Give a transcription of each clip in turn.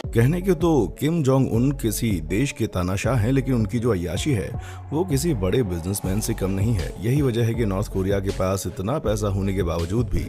कहने को तो किम जोंग उन किसी देश के तानाशाह हैं, लेकिन उनकी जो अय्याशी है वो किसी बड़े बिजनेसमैन से कम नहीं है। यही वजह है कि नॉर्थ कोरिया के पास इतना पैसा होने के बावजूद भी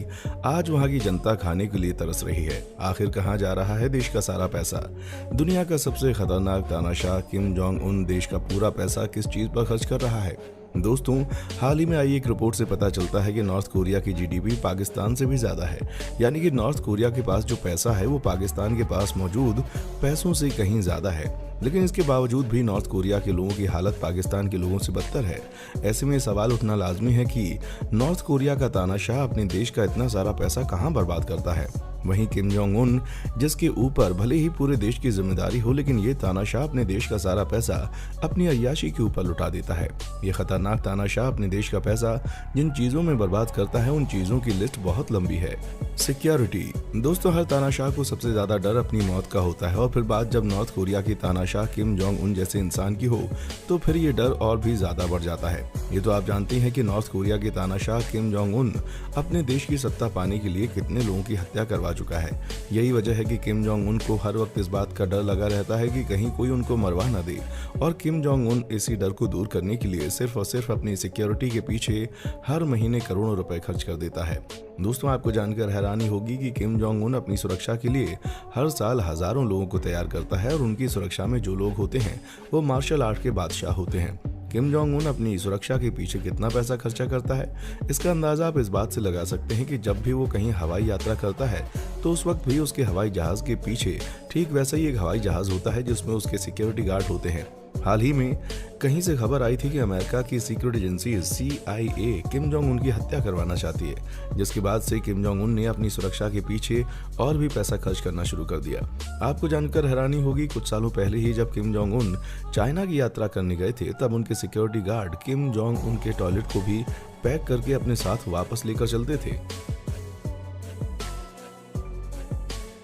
आज वहां की जनता खाने के लिए तरस रही है। आखिर कहां जा रहा है देश का सारा पैसा? दुनिया का सबसे खतरनाक तानाशाह किम जोंग उन देश का पूरा पैसा किस चीज पर खर्च कर रहा है? दोस्तों, हाल ही में आई एक रिपोर्ट से पता चलता है कि नॉर्थ कोरिया की जीडीपी पाकिस्तान से भी ज्यादा है। यानी कि नॉर्थ कोरिया के पास जो पैसा है वो पाकिस्तान के पास मौजूद पैसों से कहीं ज्यादा है। लेकिन इसके बावजूद भी नॉर्थ कोरिया के लोगों की हालत पाकिस्तान के लोगों से बदतर है। ऐसे में सवाल उठना लाजमी है कि नॉर्थ कोरिया का तानाशाह अपने देश का इतना सारा पैसा कहां बर्बाद करता है। वहीं किम जोंग उन, जिसके ऊपर भले ही पूरे देश की जिम्मेदारी हो, लेकिन ये तानाशाह अपने देश का सारा पैसा अपनी अय्याशी के ऊपर लुटा देता है। ये खतरनाक तानाशाह अपने देश का पैसा जिन चीजों में बर्बाद करता है उन चीजों की लिस्ट बहुत लंबी है। सिक्योरिटी। दोस्तों, हर तानाशाह को सबसे ज्यादा डर अपनी मौत का होता है, और फिर बात जब नॉर्थ कोरिया की तानाशाह किम जोंग उन जैसे इंसान की हो तो फिर ये डर और भी ज्यादा बढ़ जाता है। ये तो आप जानते हैं कि नॉर्थ कोरिया के तानाशाह किम जोंग उन अपने देश की सत्ता पाने के लिए कितने लोगों की हत्या करवा चुका है। यही वजह है कि किम जोंग उन को हर वक्त इस बात का डर लगा रहता है कि कहीं कोई उनको मरवा न दे, और किम जोंग उन इसी डर को दूर करने के लिए सिर्फ और सिर्फ अपनी सिक्योरिटी के पीछे हर महीने करोड़ों रुपए खर्च कर देता है। दोस्तों, आपको जानकर हैरानी होगी कि किम जोंग उन अपनी सुरक्षा के लिए हर साल हजारों लोगों को तैयार करता है, और उनकी सुरक्षा में जो लोग होते हैं वो मार्शल आर्ट के बादशाह होते हैं। किम जोंग उन अपनी सुरक्षा के पीछे कितना पैसा खर्चा करता है, इसका अंदाजा आप इस बात से लगा सकते हैं कि जब भी वो कहीं हवाई यात्रा करता है तो उस वक्त भी उसके हवाई जहाज के पीछे ठीक वैसा ही एक हवाई जहाज होता है जिसमें उसके सिक्योरिटी गार्ड होते हैं। हाल ही में कहीं से खबर आई थी कि अमेरिका की secret agency CIA Kim Jong Un की हत्या करवाना चाहती है, जिसके बाद से किम जोंग उन ने अपनी सुरक्षा के पीछे और भी पैसा खर्च करना शुरू कर दिया। आपको जानकर हैरानी होगी, कुछ सालों पहले ही जब किम जोंग उन चाइना की यात्रा करने गए थे तब उनके security guard Kim Jong Un के टॉयलेट को भी पैक करके अपने साथ वापस लेकर चलते थे।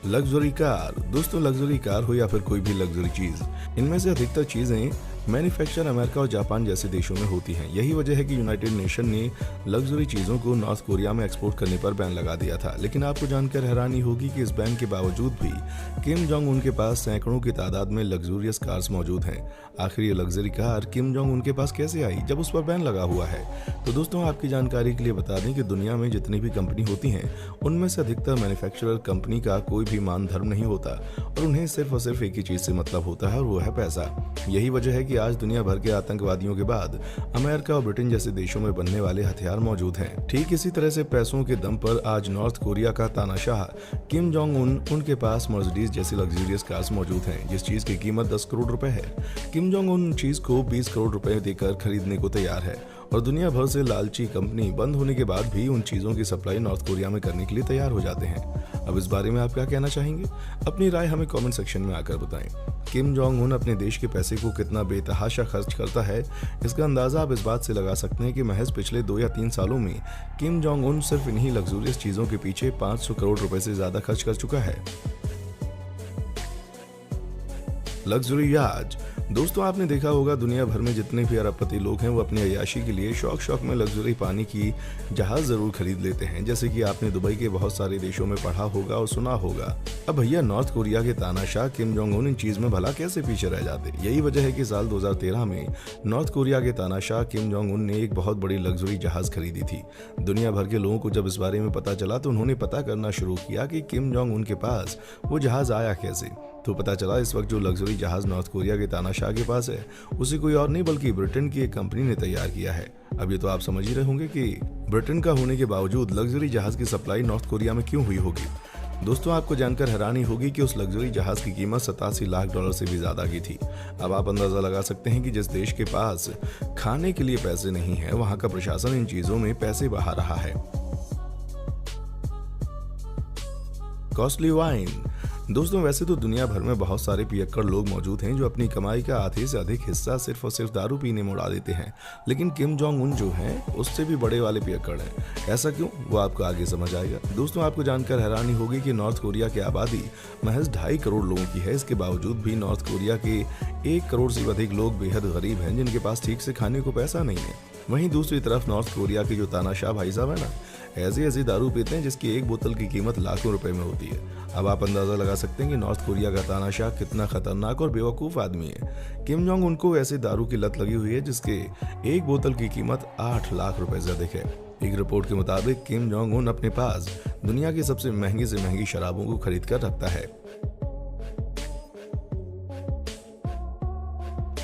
Luxury car. दोस्तों, लग्जरी कार हो या फिर कोई भी लग्जरी चीज, इनमें से अधिकतर चीजें मैन्युफैक्चर अमेरिका और जापान जैसे देशों में होती हैं। यही वजह है कि यूनाइटेड नेशन ने लग्जरी चीज़ों को नॉर्थ कोरिया में एक्सपोर्ट करने पर बैन लगा दिया था। लेकिन आपको जानकर हैरानी होगी कि इस बैन के बावजूद भी किम जोंग उन के पास सैकड़ों की तादाद में लग्जूरियस कार्स मौजूद हैं। आखिर ये luxury car Kim Jong Un के पास कैसे आई जब उस पर बैन लगा हुआ है? तो दोस्तों, आपकी जानकारी के लिए बता दें कि दुनिया में जितनी भी कंपनी होती हैं उनमें से अधिकतर मैन्युफैक्चरर कंपनी का कोई भी मान धर्म नहीं होता, और उन्हें सिर्फ और सिर्फ एक ही चीज से मतलब होता है, और वो है पैसा। यही वजह है कि आज दुनिया भर के आतंकवादियों के बाद अमेरिका और ब्रिटेन जैसे देशों में बनने वाले हथियार मौजूद हैं। ठीक इसी तरह से पैसों के दम पर आज नॉर्थ कोरिया का तानाशाह किम जोंग उन, उनके पास मर्सिडीज जैसी लग्जरियस कार्स मौजूद हैं, जिस चीज की कीमत 10 करोड़ रुपए है। किम जोंग उन चीज को 20 करोड़ रुपए देकर खरीदने को तैयार है, और दुनिया भर से लालची कंपनी बंद होने के बाद भी उन चीजों की सप्लाई नॉर्थ कोरिया में करने के लिए तैयार हो जाते हैं। अब इस बारे में आप क्या कहना चाहेंगे? अपनी राय हमें कमेंट सेक्शन में आकर बताएं। किम जोंग उन अपने देश के पैसे को कितना बेतहाशा खर्च करता है, इसका अंदाजा आप इस बात से लगा सकते हैं कि महज पिछले 2 या 3 सालों में किम जोंग उन सिर्फ इन्हीं लग्जूरियस चीजों के पीछे 500 करोड़ रुपए से ज्यादा खर्च कर चुका है। लग्जरी याच। दोस्तों, आपने देखा होगा दुनिया भर में जितने भी अरबपति लोग हैं वो अपनी अय्याशी के लिए शौक में लग्जरी पानी की जहाज जरूर खरीद लेते हैं, जैसे कि आपने दुबई के बहुत सारे देशों में पढ़ा होगा और सुना होगा। अब भैया, नॉर्थ कोरिया के तानाशाह किम जोंग उन इन चीज में भला कैसे पीछे रह जाते? यही वजह है कि साल 2013 में नॉर्थ कोरिया के तानाशाह किम जोंग उन ने एक बहुत बड़ी लग्जरी जहाज खरीदी थी। दुनिया भर के लोगों को जब इस बारे में पता चला तो उन्होंने पता करना शुरू किया कि किम जोंग उन के पास वो जहाज आया कैसे। तो पता चला इस वक्त जो लग्जरी जहाज नॉर्थ कोरिया के तानाशाह के पास है उसे कोई और नहीं बल्कि ब्रिटेन की एक कंपनी ने तैयार किया है। अब ये तो आप समझ ही रहे होंगे कि ब्रिटेन का होने के बावजूद लग्जरी जहाज की सप्लाई नॉर्थ कोरिया में क्यों हुई होगी। दोस्तों, आपको जानकर हैरानी होगी कि उस लग्जरी जहाज की कीमत $87 लाख से भी ज्यादा की थी। अब आप अंदाजा लगा सकते हैं कि जिस देश के पास खाने के लिए पैसे नहीं है वहां का प्रशासन इन चीजों में पैसे बहा रहा है। Costly wine. दोस्तों, वैसे तो दुनिया भर में बहुत सारे पियक्कड़ लोग मौजूद हैं जो अपनी कमाई का आधे से अधिक हिस्सा सिर्फ और सिर्फ दारू पीने में उड़ा देते हैं, लेकिन किम जोंग उन जो हैं उससे भी बड़े वाले पियक्कड़ हैं। ऐसा क्यों, वो आपको आगे समझ आएगा। दोस्तों, आपको जानकर हैरानी होगी कि नॉर्थ कोरिया की आबादी महज 2.5 करोड़ लोगों की है। इसके बावजूद भी नॉर्थ कोरिया के 1 करोड़ से अधिक लोग बेहद गरीब हैं, जिनके पास ठीक से खाने को पैसा नहीं है। वहीं दूसरी तरफ नॉर्थ कोरिया के जो तानाशाह भाई साहब है ना, ऐसी ऐसी दारू पीते हैं जिसकी एक बोतल की कीमत लाखों रुपए में होती है। अब आप अंदाजा लगा सकते हैं कि नॉर्थ कोरिया का तानाशाह कितना खतरनाक और बेवकूफ़ आदमी है। किम जोंग उन को ऐसी दारू की लत लगी हुई है जिसके एक बोतल की कीमत 8 लाख रुपए से अधिक है। एक रिपोर्ट के मुताबिक किम जोंग उन अपने पास दुनिया की सबसे महंगी से महंगी शराबों को खरीद कर रखता है।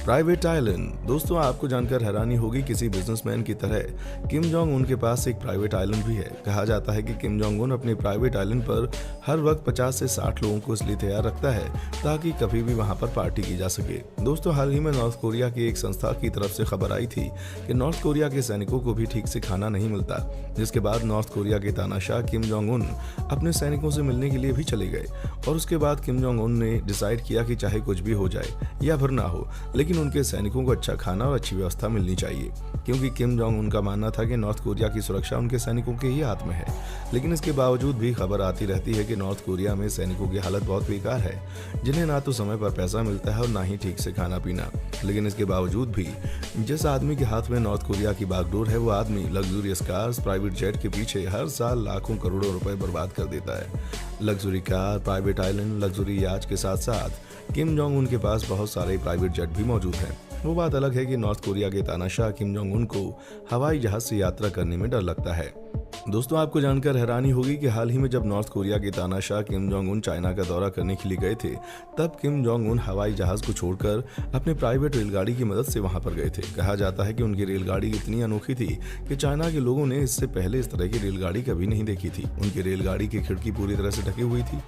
Private island. दोस्तों, आपको जानकर हैरानी होगी, किसी बिजनेसमैन की तरह किम जोंग उन के पास एक प्राइवेट आइलैंड भी है। कहा जाता है कि किम जोंग उन अपने प्राइवेट आइलैंड पर हर वक्त 50 से 60 लोगों को इसलिए तैयार रखता है ताकि कभी भी वहां पर पार्टी की जा सके। दोस्तों, हाल ही में नॉर्थ कोरिया की एक संस्था की तरफ से खबर आई थी कि नॉर्थ कोरिया के सैनिकों को भी ठीक से खाना नहीं मिलता, जिसके बाद नॉर्थ कोरिया के तानाशाह किम जोंग उन अपने सैनिकों से मिलने के लिए भी चले गए। और उसके बाद किम जोंग उन ने डिसाइड किया कि चाहे कुछ भी हो जाए या फिर ना हो, लेकिन उनके सैनिकों को अच्छा खाना और अच्छी व्यवस्था मिलनी चाहिए, क्योंकि किम जोंग उन का मानना था कि नॉर्थ कोरिया की सुरक्षा उनके सैनिकों के ही हाथ में है। लेकिन इसके बावजूद भी खबर आती रहती है कि नॉर्थ कोरिया में सैनिकों की हालत बहुत बेकार है, जिन्हें ना तो समय पर पैसा मिलता है और ना ही ठीक से खाना पीना। लेकिन इसके बावजूद भी जिस आदमी के हाथ में नॉर्थ कोरिया की बागडोर है, वो आदमी लग्जूरियस कार्स, प्राइवेट जेट के पीछे हर साल लाखों करोड़ों रुपए बर्बाद कर देता है। Luxury car, private island, luxury याच के साथ साथ किम जोंग उन के पास बहुत सारे प्राइवेट जेट भी मौजूद हैं। वो बात अलग है कि नॉर्थ कोरिया के तानाशाह किम जोंग उन को हवाई जहाज से यात्रा करने में डर लगता है। दोस्तों, आपको जानकर हैरानी होगी कि हाल ही में जब नॉर्थ कोरिया के तानाशाह किम जोंग उन चाइना का दौरा करने के लिए गए थे, तब किम जोंग उन हवाई जहाज को छोड़कर अपने प्राइवेट रेलगाड़ी की मदद से वहां पर गए थे। कहा जाता है कि उनकी रेलगाड़ी इतनी अनोखी थी कि चाइना के लोगों ने इससे पहले इस तरह की रेलगाड़ी कभी नहीं देखी थी। उनकी रेलगाड़ी की खिड़की पूरी तरह से ढकी हुई थी।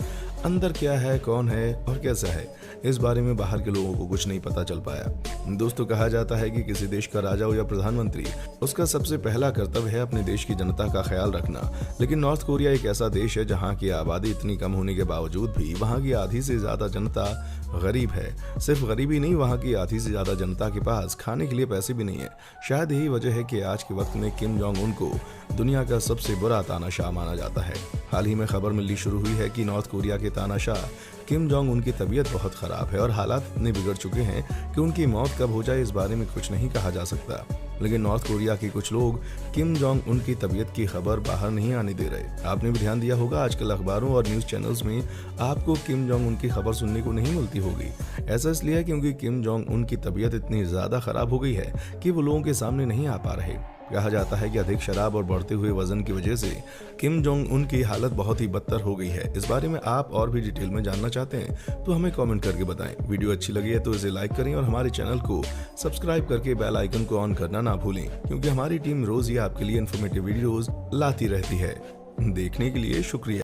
अंदर क्या है, कौन है और कैसा है, इस बारे में बाहर के लोगों को कुछ नहीं पता चल पाया। दोस्तों, कहा जाता है कि किसी देश का राजा हो या प्रधानमंत्री, उसका सबसे पहला कर्तव्य है अपने देश की जनता का ख्याल रखना। लेकिन नॉर्थ कोरिया एक ऐसा देश है जहां की आबादी इतनी कम होने के बावजूद भी वहां की आधी से ज्यादा जनता गरीब है। सिर्फ गरीबी नहीं, वहां की आधी से ज्यादा जनता के पास खाने के लिए पैसे भी नहीं है। शायद यही वजह है कि आज के वक्त में किम जोंग उन को दुनिया का सबसे बुरा तानाशाह माना जाता है। हाल ही में खबर मिलनी शुरू हुई है कि नॉर्थ कोरिया के तानाशाह किम जोंग उन की तबीयत बहुत खराब है और हालात इतने बिगड़ चुके हैं कि उनकी मौत कब हो जाए इस बारे में कुछ नहीं कहा जा सकता। लेकिन नॉर्थ कोरिया के कुछ लोग किम जोंग उन की तबीयत की खबर बाहर नहीं आने दे रहे। आपने भी ध्यान दिया होगा, आजकल अखबारों और न्यूज चैनल्स में आपको किम जोंग उन की खबर सुनने को नहीं मिलती होगी। ऐसा इसलिए है क्योंकि किम जोंग उन की तबीयत इतनी ज्यादा खराब हो गई है कि वो लोगों के सामने नहीं आ पा रहे। कहा जाता है कि अधिक शराब और बढ़ते हुए वजन की वजह से किम जोंग उन की हालत बहुत ही बदतर हो गई है। इस बारे में आप और भी डिटेल में जानना चाहते हैं तो हमें कमेंट करके बताएं। वीडियो अच्छी लगी है तो इसे लाइक करें और हमारे चैनल को सब्सक्राइब करके बेल आइकन को ऑन करना ना भूलें, क्योंकि हमारी टीम रोज ही आपके लिए इन्फॉर्मेटिव वीडियोस लाती रहती है। देखने के लिए शुक्रिया।